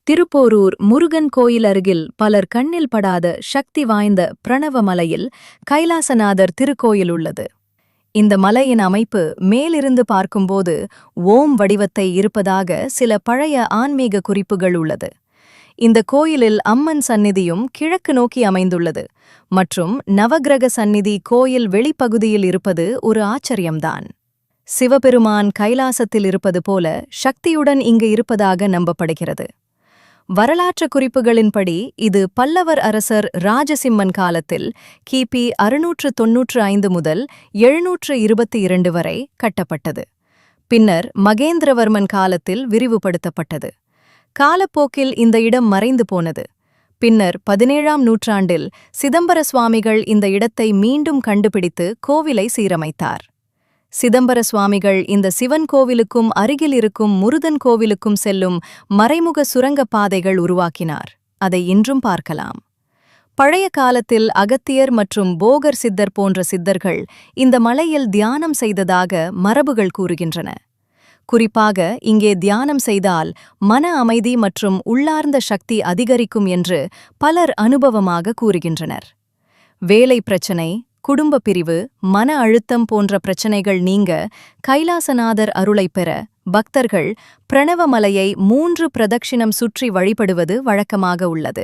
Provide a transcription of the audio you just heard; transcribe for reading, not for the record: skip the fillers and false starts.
திருப்போரூர் முருகன் கோயில் அருகில் பலர் கண்ணில் படாத சக்தி வாய்ந்த பிரணவமலையில் கைலாசநாதர் திருக்கோயில் உள்ளது. இந்த மலையின் அமைப்பு மேலிருந்து பார்க்கும்போது ஓம் வடிவத்தை இருப்பதாக சில பழைய ஆன்மீக குறிப்புகள் உள்ளது. இந்த கோயிலில் அம்மன் சந்நிதியும் கிழக்கு நோக்கி அமைந்துள்ளது மற்றும் நவக்கிரக சந்நிதி கோயில் வெளிப்பகுதியில் இருப்பது ஒரு ஆச்சரியம்தான். சிவபெருமான் கைலாசத்தில் இருப்பது போல சக்தியுடன் இங்கு இருப்பதாக நம்பப்படுகிறது. வரலாற்று குறிப்புகளின்படி இது பல்லவர் அரசர் ராஜசிம்மன் காலத்தில் கிபி 695 முதல் 722 வரை கட்டப்பட்டது. பின்னர் மகேந்திரவர்மன் காலத்தில் விரிவுபடுத்தப்பட்டது. காலப்போக்கில் இந்த இடம் மறைந்து போனது. பின்னர் 17ஆம் நூற்றாண்டில் சிதம்பர சுவாமிகள் இந்த இடத்தை மீண்டும் கண்டுபிடித்து கோவிலை சீரமைத்தார். சிதம்பர சுவாமிகள் இந்த சிவன் கோவிலுக்கும் அருகில் இருக்கும் முருகன் கோவிலுக்கும் செல்லும் மறைமுக சுரங்கப் பாதைகள் உருவாக்கினார். அதை இன்றும் பார்க்கலாம். பழைய காலத்தில் அகத்தியர் மற்றும் போகர் சித்தர் போன்ற சித்தர்கள் இந்த மலையில் தியானம் செய்ததாக மரபுகள் கூறுகின்றன. குறிப்பாக இங்கே தியானம் செய்தால் மன அமைதி மற்றும் உள்ளார்ந்த சக்தி அதிகரிக்கும் என்று பலர் அனுபவமாக கூறுகின்றனர். வேலை பிரச்சனை, குடும்ப பிரிவு, மன அழுத்தம் போன்ற பிரச்சனைகள் நீங்க கைலாசநாதர் அருளை பெற பக்தர்கள் பிரணவமலையை 3 பிரதட்சிணம் சுற்றி வழிபடுவது வழக்கமாக உள்ளது.